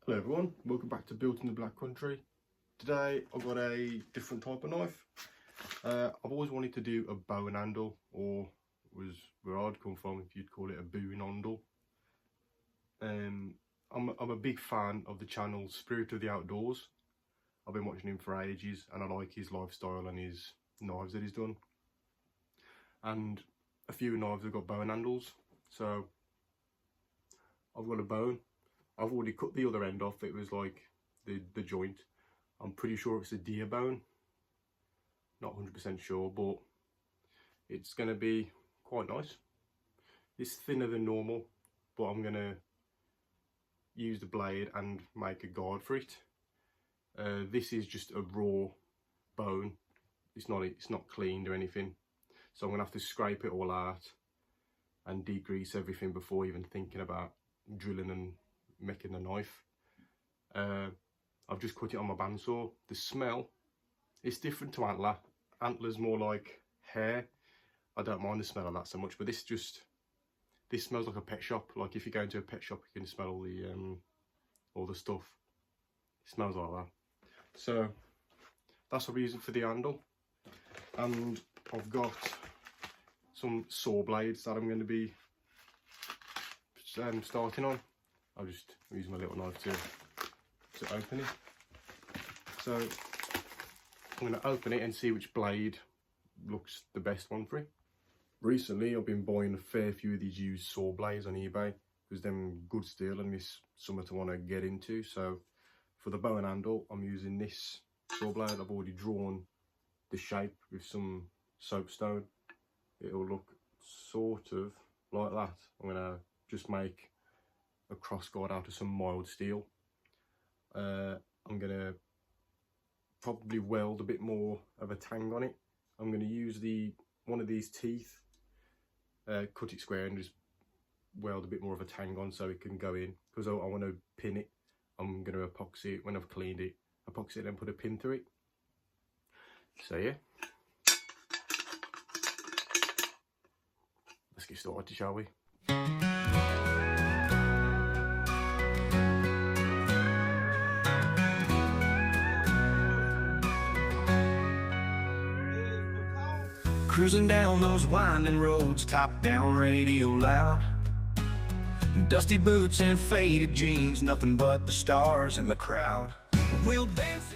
Hello everyone, welcome back to Built in the Black Country. Today I've got a different type of knife. I've always wanted to do a bow and handle, or was where I'd come from if you'd call it a Bowie handle. I'm a big fan of the channel Spirit of the Outdoors. I've been watching him for ages and I like his lifestyle and his knives that he's done. And a few knives have got bow and handles, so I've got a bone. I've already cut the other end off. It was like the joint. I'm pretty sure it's a deer bone. Not 100% sure, but it's going to be quite nice. It's thinner than normal, but I'm going to use the blade and make a guard for it. This is just a raw bone. It's not cleaned or anything. So I'm going to have to scrape it all out and degrease everything before even thinking about drilling and making the knife. I've just cut it on my bandsaw. The smell, it's different to antler. Antler's more like hair. I don't mind the smell of that so much, but this smells like a pet shop. Like if you go into a pet shop, you can smell all the stuff. It smells like that. So that's what we're using for the handle. And I've got some saw blades that I'm going to be starting on. I'll just use my little knife to open it. So I'm going to open it and see which blade looks the best one for it. Recently I've been buying a fair few of these used saw blades on eBay because they're good steel and it's something to want to get into. So for the bow and handle I'm using this saw blade. I've already drawn the shape with some soapstone. It'll look sort of like that. I'm going to just make a cross guard out of some mild steel. I'm going to probably weld a bit more of a tang on it. I'm going to use one of these teeth, cut it square and just weld a bit more of a tang on so it can go in, because I want to pin it. I'm going to epoxy it when I've cleaned it, epoxy it and put a pin through it. So yeah, let's get started, shall we? Cruising down those winding roads, top down, radio loud. Dusty boots and faded jeans, nothing but the stars in the crowd. We'll dance.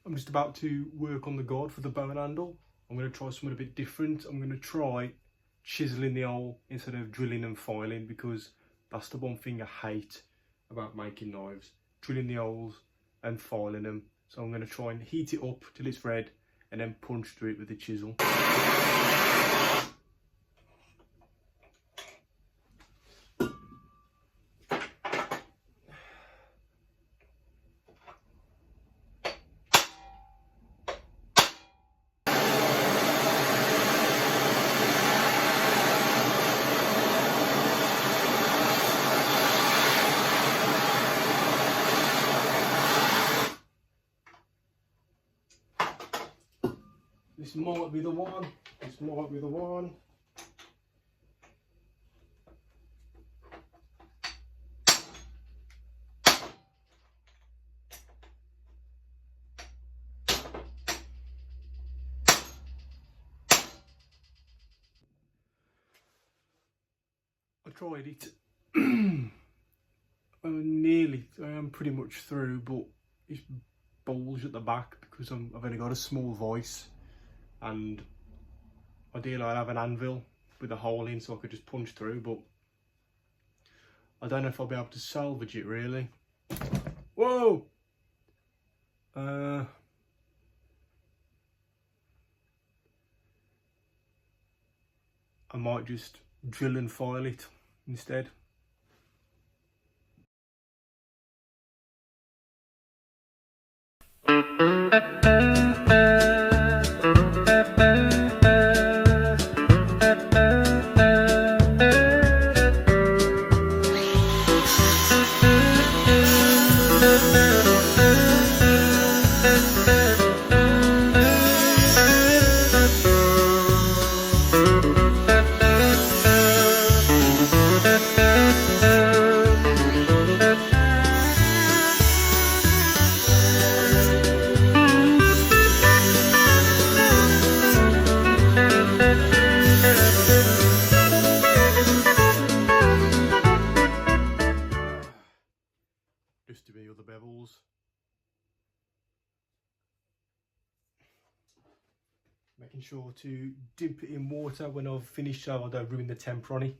I'm just about to work on the guard for the bow and handle. I'm going to try something a bit different. I'm going to try chiseling the hole instead of drilling and filing, because that's the one thing I hate about making knives, drilling the holes and filing them. So I'm going to try and heat it up till it's red and then punch through it with the chisel. This might be the one. This might be the one. I tried it. I am pretty much through, but it's bulged at the back because I've only got a small voice. And ideally I'd have an anvil with a hole in so I could just punch through, but I don't know if I'll be able to salvage it really. Whoa! I might just drill and file it instead. making sure to dip it in water when I've finished so I don't ruin the temper on it.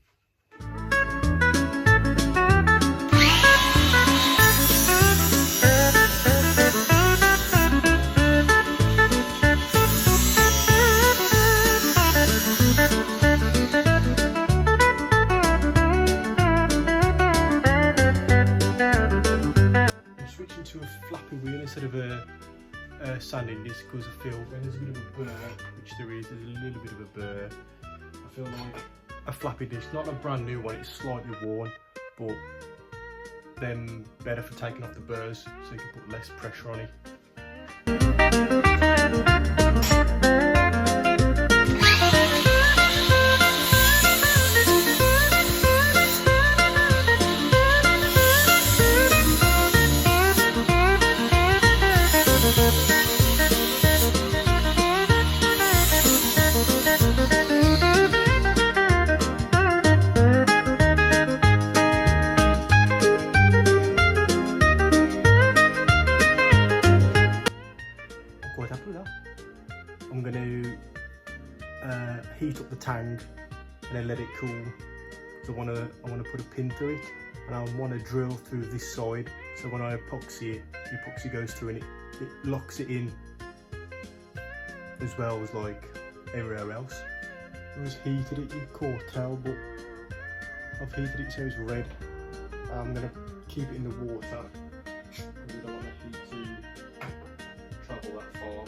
I'm switching to a flappy wheel instead of a sanding disc because I feel when there's a bit of a burr, which there's a little bit of a burr, I feel like a flappy disc, not a brand new one, it's slightly worn, but then better for taking off the burrs so you can put less pressure on it. Quite happy with that. I'm going to heat up the tang and then let it cool. So I want to put a pin through it, and I want to drill through this side. So when I epoxy it, the epoxy goes through and it locks it in, as well as like everywhere else. I just heated it, you can't tell, but I've heated it so it's red. I'm going to keep it in the water. We don't want the heat to travel that far.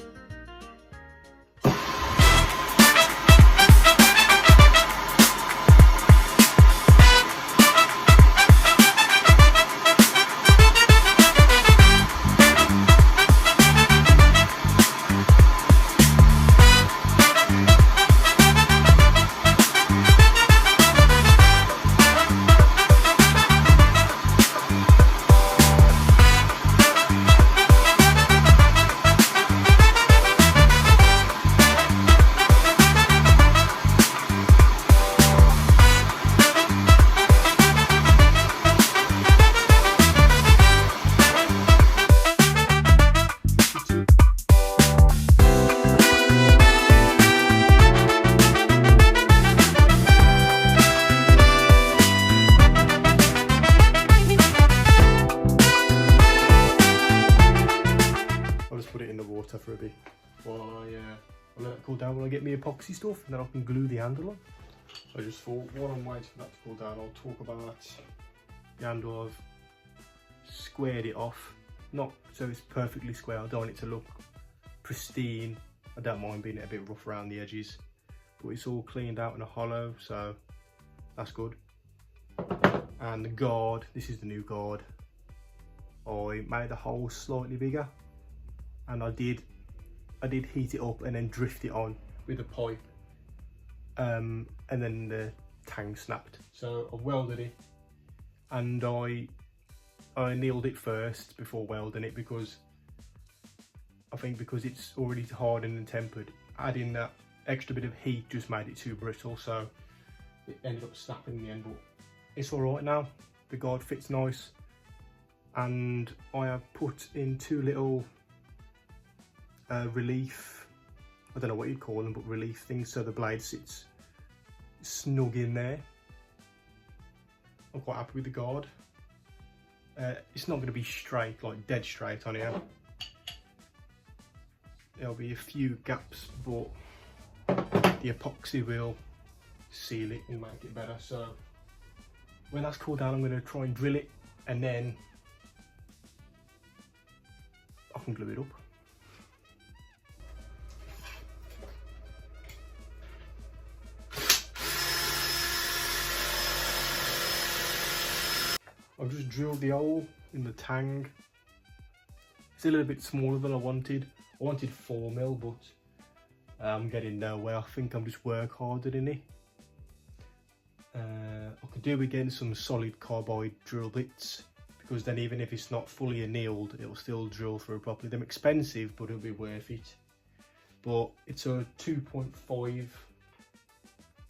For a bit while I let it cool down when I get my epoxy stuff, and then I can glue the handle on. So I just thought while I'm waiting for that to cool down, I'll talk about the handle. I've squared it off, not so it's perfectly square. I don't want it to look pristine. I don't mind being a bit rough around the edges, but it's all cleaned out in a hollow, so that's good. And the guard, this is the new guard. I made the hole slightly bigger, and I did heat it up and then drift it on with a pipe, and then the tang snapped. So I've welded it, and I annealed it first before welding it, because I think because it's already hardened and tempered, adding that extra bit of heat just made it too brittle, so it ended up snapping in the end. But it's all right now. The guard fits nice, and I have put in two little relief, I don't know what you'd call them, but relief things, so the blade sits snug in there. I'm quite happy with the guard. It's not going to be straight, like dead straight on here. There'll be a few gaps, but the epoxy will seal it and make it better. So when that's cooled down, I'm going to try and drill it, and then I can glue it up. I've just drilled the hole in the tang. It's a little bit smaller than I wanted. I wanted 4mm, but I'm getting nowhere. I think I'm just work harder in it. I could do with getting some solid carbide drill bits, because then even if it's not fully annealed, it'll still drill through properly. They're expensive, but it'll be worth it. But it's a 2.5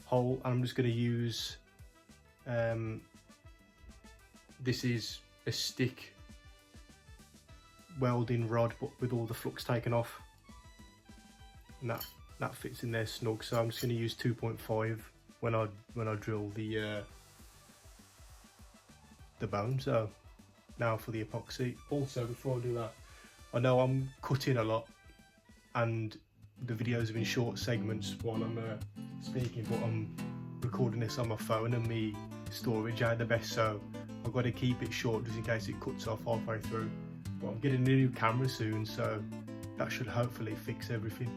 hole, and I'm just going to use this is a stick welding rod, but with all the flux taken off, and that that fits in there snug. So I'm just going to use 2.5 when I drill the bone. So now for the epoxy. Also, before I do that, I know I'm cutting a lot and the videos are in short segments while I'm speaking, but I'm recording this on my phone and my storage ain't the best, so I've got to keep it short just in case it cuts off halfway through. But I'm getting a new camera soon, so that should hopefully fix everything.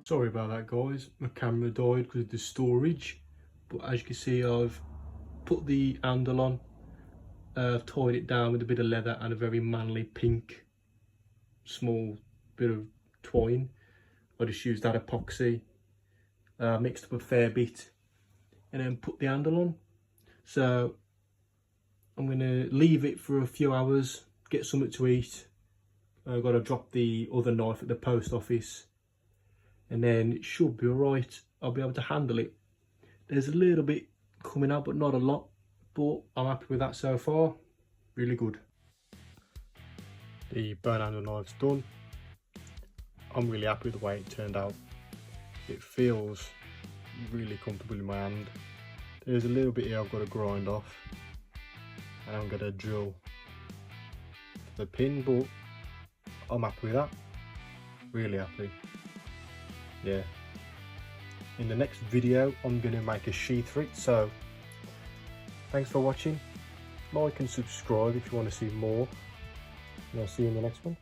Sorry about that guys, my camera died because of the storage, but as you can see I've put the handle on, tied it down with a bit of leather and a very manly pink small bit of twine. I just used that epoxy, mixed up a fair bit and then put the handle on. So I'm going to leave it for a few hours, get something to eat. I've got to drop the other knife at the post office and then it should be alright. I'll be able to handle it. There's a little bit coming out but not a lot, but I'm happy with that so far. Really good. The bone handle knife's done. I'm really happy with the way it turned out. It feels really comfortable in my hand. There's a little bit here I've got to grind off and I'm going to drill the pin, but I'm happy with that. Really happy. Yeah. In the next video I'm going to make a sheath for it, so thanks for watching. Like and subscribe if you want to see more, and I'll see you in the next one.